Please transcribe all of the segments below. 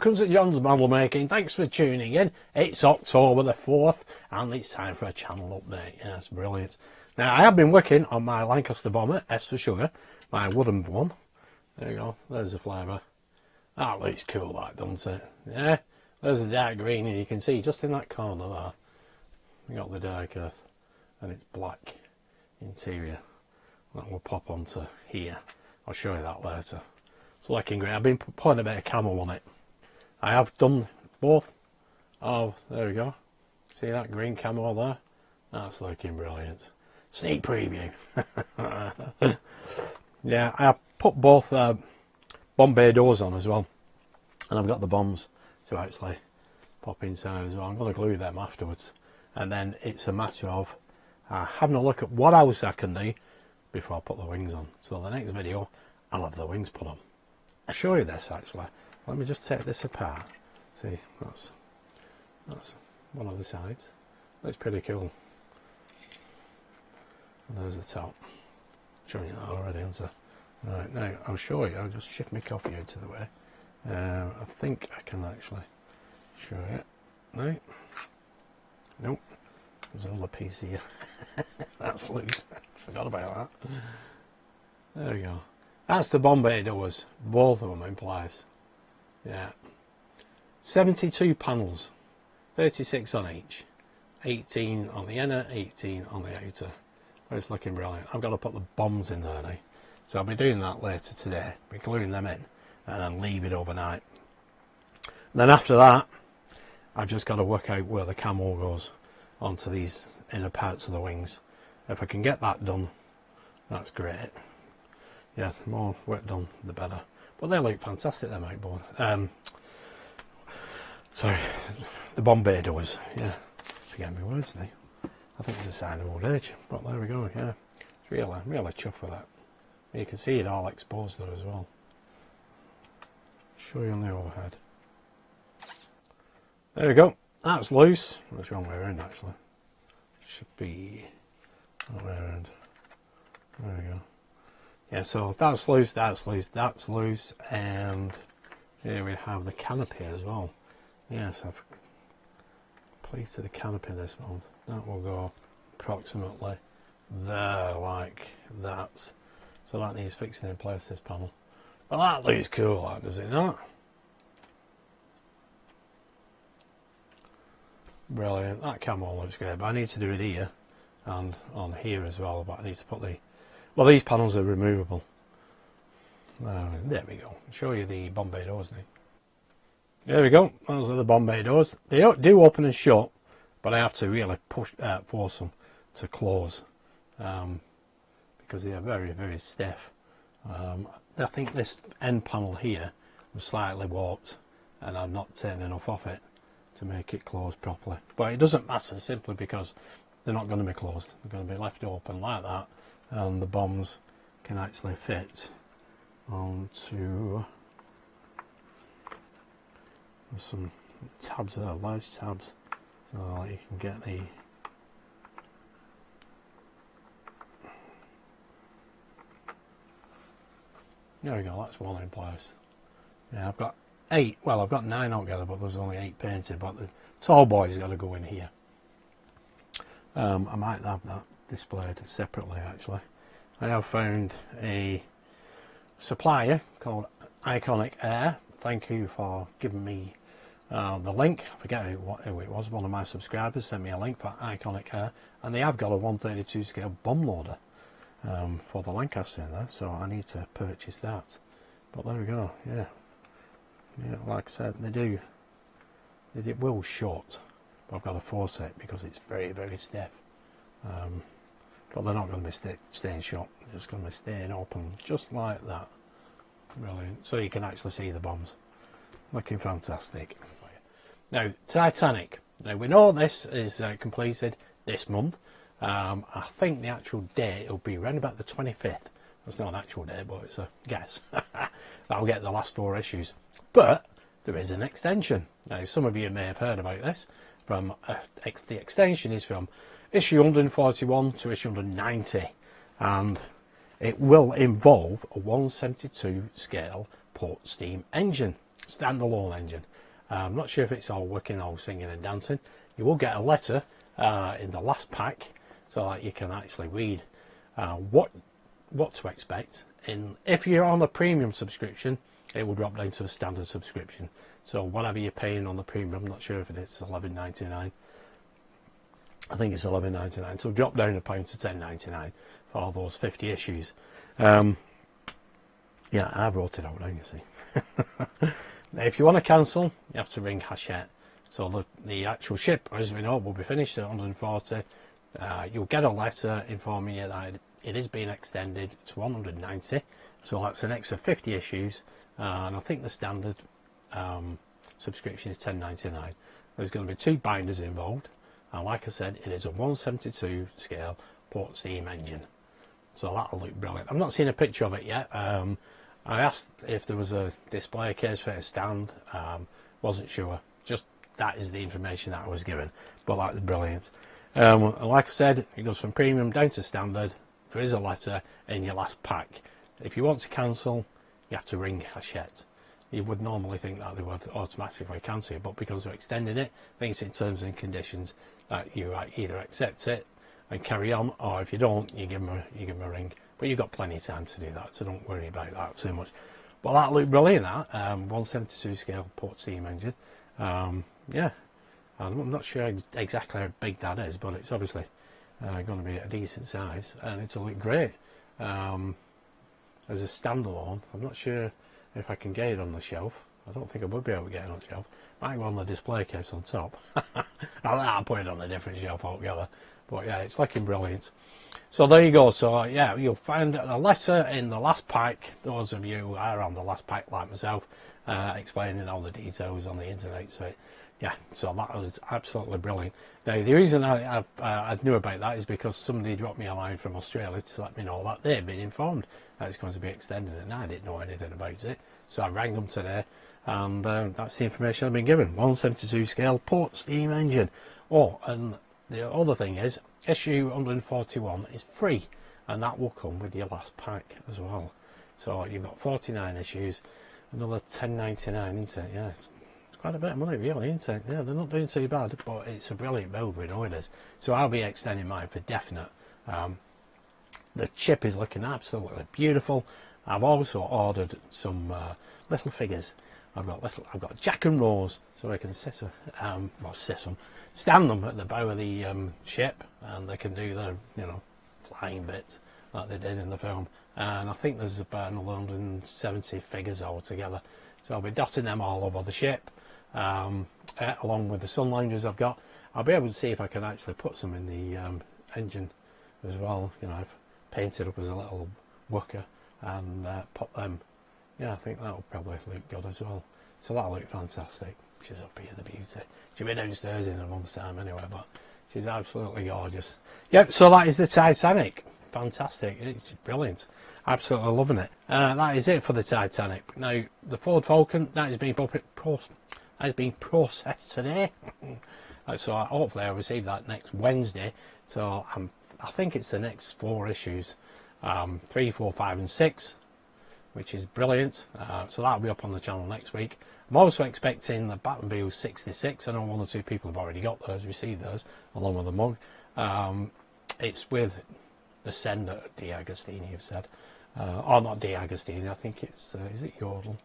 welcome to John's Model Making. Thanks for tuning in. It's October the 4th and it's time for a channel update. Yeah, it's brilliant. Now, I have been working on my Lancaster bomber, S for sugar, my wooden one. There you go, there's the flavour. That looks cool, that, doesn't it? Yeah, there's the dark green, and you can see just in that corner there, we got the dark earth, and it's black interior. That will pop onto here. I'll show you that later. It's looking great. I've been putting a bit of camo on it. I have done both. Oh, there we go. See that green camo there? That's looking brilliant. Sneak preview. Yeah, I have put both Bombay doors on as well. And I've got the bombs to actually pop inside as well. I'm going to glue them afterwards. And then it's a matter of having a look at what else I can do before I put the wings on. So the next video, I'll have the wings put on. I'll show you this actually. Let me just take this apart. See, that's one of the sides. Looks pretty cool. And there's the top. Showing you that already, haven't I? Right, now I'll show you. I'll just shift my coffee out of the way. I think I can actually show it. Right. Nope. There's another piece here. That's loose. Forgot about that. There we go. That's the Bombay doors, both of them in place. Yeah. 72 panels, 36 on each. 18 on the inner, 18 on the outer. But it's looking brilliant. I've got to put the bombs in there now. So I'll be doing that later today. Be gluing them in and then leave it overnight. And then after that, I've just got to work out where the camo goes onto these inner parts of the wings. If I can get that done, that's great. Yeah, the more work done, the better. But they look fantastic, them outboard. Sorry, the Bombay doors. Yeah, forget my words now. I think it's a sign of old age. But there we go. Yeah, it's really chuffed with that. You can see it all exposed there as well. Show you on the overhead. There we go. That's loose. That's the wrong way around actually. Should be that way around. There we go. Yeah, so that's loose, that's loose, that's loose, and here we have the canopy as well. Yes, I've completed the canopy this month. That will go approximately there, like that. So that needs fixing in place, this panel. But that looks cool, that, does it not? Brilliant. That camo looks great, but I need to do it here and on here as well. But I need to put the... Well, these panels are removable. There we go. I'll show you the Bombay doors now. There we go. Those are the Bombay doors. They do open and shut, but I have to really force them to close because they are very, very stiff. I think this end panel here was slightly warped, and I've not taken enough off it to make it close properly. But it doesn't matter, simply because they're not going to be closed. They're going to be left open like that. And the bombs can actually fit onto some tabs there, large tabs, so you can get the there we go, that's one in place. Yeah, I've got 8, well I've got 9 altogether, but there's only 8 painted, but the tall boy's got to go in here. I might have that displayed separately actually. I have found a supplier called Iconic Air. Thank you for giving me the link. I forget who it was. One of my subscribers sent me a link for Iconic Air, and they have got a 132 scale bomb loader for the Lancaster in there, so I need to purchase that. But there we go. Yeah, like I said, they will short, but I've got to force it because it's very, very stiff. But they're not going to be staying shut, they're just going to be staying open, just like that. Brilliant. So you can actually see the bombs. Looking fantastic. Now, Titanic. Now, we know this is completed this month. I think the actual date will be around about the 25th. That's not an actual date, but it's a guess. I'll get the last 4 issues. But there is an extension. Now, some of you may have heard about this. The extension is from issue 141 to issue 190, and it will involve a 172 scale port steam engine, standalone engine. I'm not sure if it's all working, all singing and dancing. You will get a letter in the last pack, so that you can actually read what to expect. And if you're on a premium subscription, it will drop down to a standard subscription. So whatever you're paying on the premium, I'm not sure if it's $11.99. I think it's $11.99. So drop down a pound to $10.99 for all those 50 issues. Yeah, I've wrote it out now, you see. Now, if you want to cancel, you have to ring Hachette. So the actual ship, as we know, will be finished at 140. You'll get a letter informing you that it is being extended to 190. So that's an extra 50 issues. And I think the standard subscription is $10.99. There's going to be 2 binders involved. And like I said, it is a 172 scale port steam engine. So that'll look brilliant. I've not seen a picture of it yet. I asked if there was a display case for a stand. Wasn't sure. Just that is the information that I was given. But like the brilliance. Like I said, it goes from premium down to standard. There is a letter in your last pack. If you want to cancel, you have to ring Hachette. You would normally think that they would automatically cancel it, but because they're extending it, I think it's in terms and conditions that you either accept it and carry on, or if you don't, you give them a ring. But you've got plenty of time to do that, so don't worry about that too much. But that looked brilliant, that 172 scale port steam engine. Yeah, I'm not sure exactly how big that is, but it's obviously going to be a decent size, and it'll look great as a standalone. I'm not sure if I can get it on the shelf. I don't think I would be able to get it on the shelf. Might go on the display case on top. I'll put it on a different shelf altogether. But yeah, it's looking brilliant. So there you go. So yeah, you'll find a letter in the last pack. Those of you who are on the last pack like myself, explaining all the details on the internet. So yeah, so that was absolutely brilliant. Now the reason I knew about that is because somebody dropped me a line from Australia to let me know that they'd been informed that it's going to be extended, and I didn't know anything about it. So I rang them today, and that's the information I've been given. 172 scale port steam engine. Oh, and the other thing is, issue 141 is free, and that will come with your last pack as well. So you've got 49 issues, another $10.99, isn't it? Yeah, it's quite a bit of money, really, isn't it? Yeah, they're not doing too bad, but it's a brilliant build, we know it is. So I'll be extending mine for definite. The chip is looking absolutely beautiful. I've also ordered some little figures. I've got Jack and Rose, so I can stand them at the bow of the ship, and they can do the flying bits like they did in the film. And I think there's about another 170 figures altogether. So I'll be dotting them all over the ship, along with the sun loungers I've got. I'll be able to see if I can actually put some in the engine as well. I've painted up as a little worker and put them. Yeah, I think that'll probably look good as well. So that'll look fantastic. She's up here, the beauty. She'll be downstairs in a month's time anyway, but she's absolutely gorgeous. Yep, so that is the Titanic. Fantastic. It's brilliant. Absolutely loving it. That is it for the Titanic. Now, the Ford Falcon, that has been processed today. So hopefully I'll receive that next Wednesday. So I think it's the next 4 issues. 3, 4, 5 and 6, which is brilliant. So that'll be up on the channel next week. I'm also expecting the Batmobile 66. I know 1 or 2 people have already got those, received those, along with the mug. It's with the sender, D'Agostini, have said. Or not D'Agostini, I think it's, is it Yodel?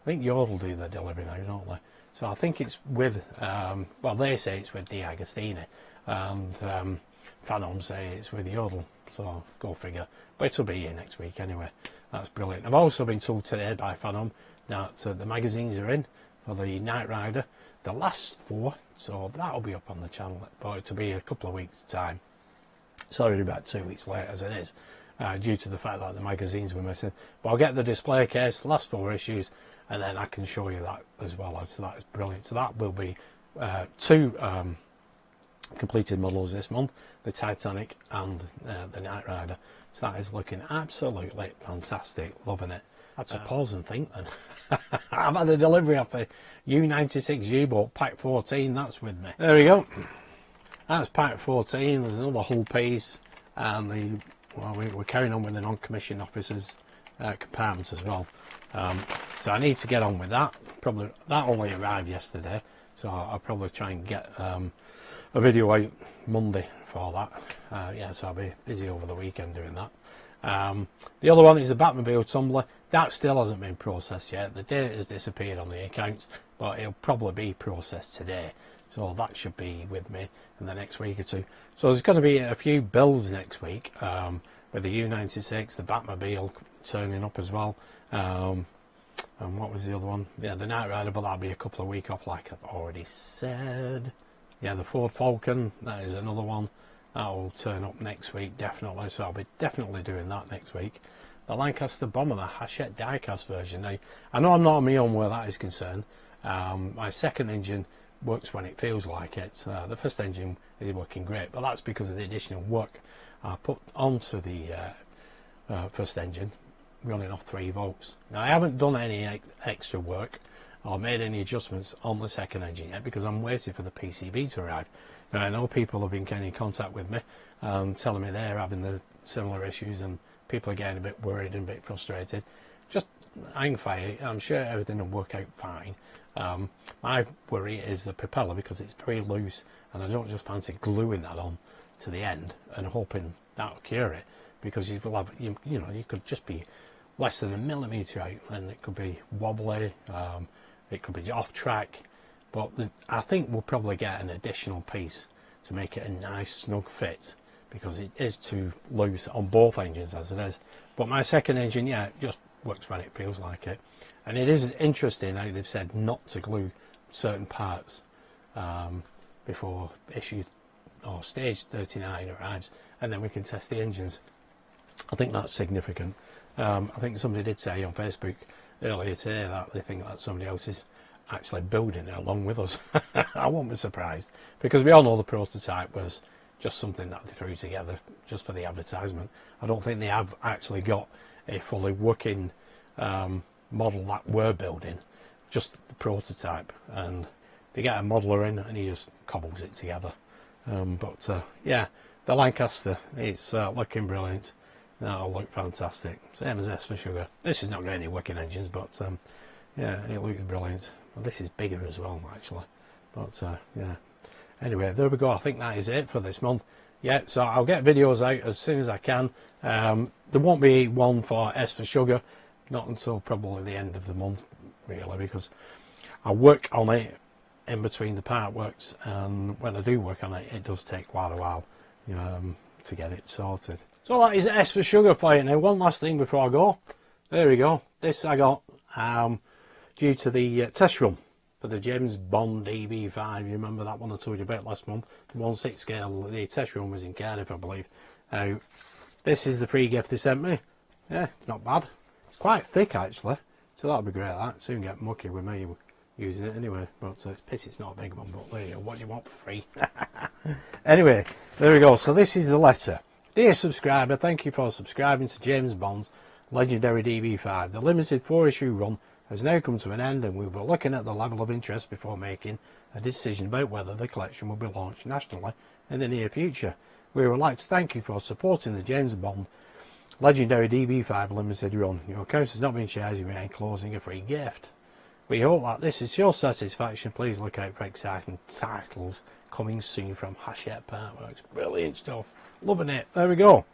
I think Yodel do the delivery now, don't they? So I think it's with, well, they say it's with D'Agostini, and Phanom say it's with Yodel. So go figure. But it'll be here next week anyway. That's brilliant. I've also been told today by Phanom that the magazines are in for the Knightrider, the last 4, so that'll be up on the channel, but it'll be a couple of weeks time. Sorry, about 2 weeks late as it is, due to the fact that the magazines were missing. But I'll get the display case, the last 4 issues, and then I can show you that as well. So that is brilliant. So that will be 2 completed models this month, the Titanic and the Knightrider. So that is looking absolutely fantastic, loving it. I had to pause and think then. I've had a delivery of the U-96 U-boat Pack 14, that's with me. There we go. That's Pack 14, there's another hull piece, and we're carrying on with the non-commissioned officers compartment as well. So I need to get on with that. Probably that only arrived yesterday, so I'll probably try and get a video out Monday for that. Yeah, so I'll be busy over the weekend doing that. The other one is the Batmobile Tumbler. That still hasn't been processed yet. The date has disappeared on the accounts, but it'll probably be processed today. So that should be with me in the next week or two. So there's going to be a few builds next week, with the U96, the Batmobile turning up as well. And what was the other one? Yeah, the Knightrider, but that'll be a couple of weeks off, like I've already said. Yeah, the Ford Falcon, that is another one. That will turn up next week, definitely. So I'll be definitely doing that next week. The Lancaster Bomber, the Hachette diecast version. Now, I know I'm not on my own where that is concerned. My second engine works when it feels like it. The first engine is working great, but that's because of the additional work I put onto the first engine, running off 3 volts. Now, I haven't done any extra work or made any adjustments on the second engine yet, because I'm waiting for the PCB to arrive. Now, I know people have been getting in contact with me, telling me they're having the similar issues, and people are getting a bit worried and a bit frustrated. Just hang fire. I'm sure everything will work out fine. My worry is the propeller, because it's very loose, and I don't just fancy gluing that on to the end and hoping that'll cure it, because you will have, you know, you could just be less than a millimetre out, and it could be wobbly, it could be off track. But I think we'll probably get an additional piece to make it a nice snug fit, because it is too loose on both engines as it is. But my second engine, yeah, it just works when it feels like it. And it is interesting how they've said not to glue certain parts before issue or stage 39 arrives, and then we can test the engines. I think that's significant. I think somebody did say on Facebook earlier today that they think that somebody else is actually building it along with us. I won't be surprised, because we all know the prototype was just something that they threw together just for the advertisement. I don't think they have actually got a fully working model that we're building, just the prototype, and they get a modeler in and he just cobbles it together. Yeah, the Lancaster, it's looking brilliant. That'll look fantastic, same as S for Sugar. This is not got any working engines, but yeah, it looks brilliant. Well, this is bigger as well, actually, but yeah, anyway, there we go. I think that is it for this month. Yeah, so I'll get videos out as soon as I can. There won't be one for S for Sugar, not until probably the end of the month, really, because I work on it in between the part works, and when I do work on it, it does take quite a while to get it sorted. So that is S for Sugar for you. Now, one last thing before I go. There we go. This I got due to the test run for the James Bond DB5. You remember that one I told you about last month? The 1/6 scale. The test run was in Cardiff, I believe. Now, this is the free gift they sent me. Yeah, it's not bad. It's quite thick, actually. So that'll be great, that. Soon get mucky with me using it anyway. But it's pity it's not a big one, but there you go. What do you want for free? Anyway, there we go. So this is the letter. Dear subscriber, thank you for subscribing to James Bond's legendary DB5. The limited 4-issue run has now come to an end, and we will be looking at the level of interest before making a decision about whether the collection will be launched nationally in the near future. We would like to thank you for supporting the James Bond legendary DB5 limited run. Your account has not been charged, we are enclosing a free gift. We hope that this is your satisfaction. Please look out for exciting titles coming soon from Hachette Partworks. Brilliant stuff. Loving it. There we go.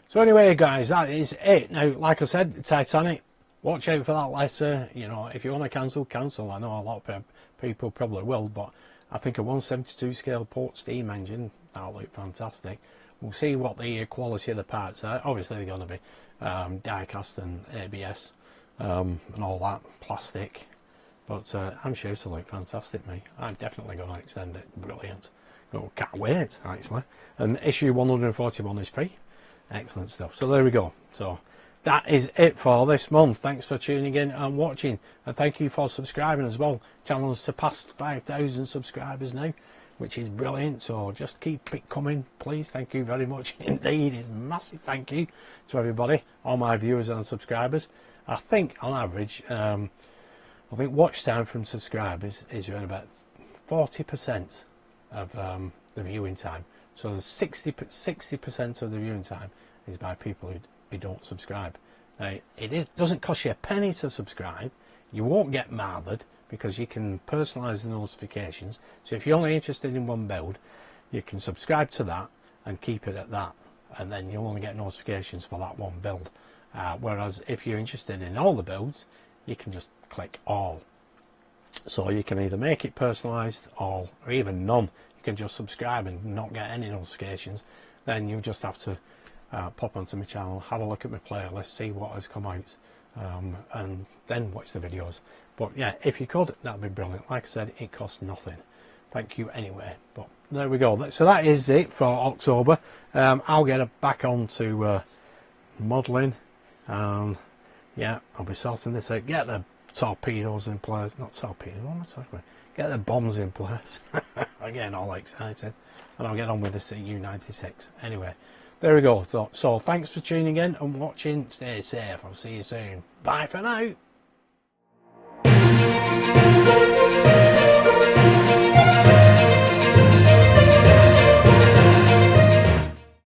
So anyway, guys, that is it. Now, like I said, the Titanic, watch out for that letter. You know, if you want to cancel. I know a lot of people probably will, but I think a 172 scale port steam engine, that'll look fantastic. We'll see what the quality of the parts are. Obviously, they're going to be die-cast and ABS and all that, plastic. But I'm sure it'll look fantastic, mate. I'm definitely going to extend it. Brilliant. Oh, can't wait, actually. And issue 141 is free. Excellent stuff. So there we go. So that is it for this month. Thanks for tuning in and watching, and thank you for subscribing as well. Channel has surpassed 5,000 subscribers now, which is brilliant. So just keep it coming, please. Thank you very much indeed. It's a massive thank you to everybody, all my viewers and subscribers. I think on average, I think watch time from subscribers is around about 40% of the viewing time. So 60% of the viewing time is by people who don't subscribe. Doesn't cost you a penny to subscribe. You won't get mothered because you can personalise the notifications. So if you're only interested in one build, you can subscribe to that and keep it at that, and then you'll only get notifications for that one build. Whereas if you're interested in all the builds, you can just click all. So you can either make it personalised, all, or even none. You can just subscribe and not get any notifications. Then you just have to pop onto my channel, have a look at my playlist, see what has come out, and then watch the videos. But yeah, if you could, that'd be brilliant. Like I said, it costs nothing. Thank you anyway. But there we go. So that is it for October. I'll get back on to modelling. Yeah, I'll be sorting this out. Get the torpedoes in place. Not torpedoes, what am I talking about? Get the bombs in place. Again, all excited. And I'll get on with this at U96. Anyway, there we go. So thanks for tuning in and watching. Stay safe. I'll see you soon. Bye for now.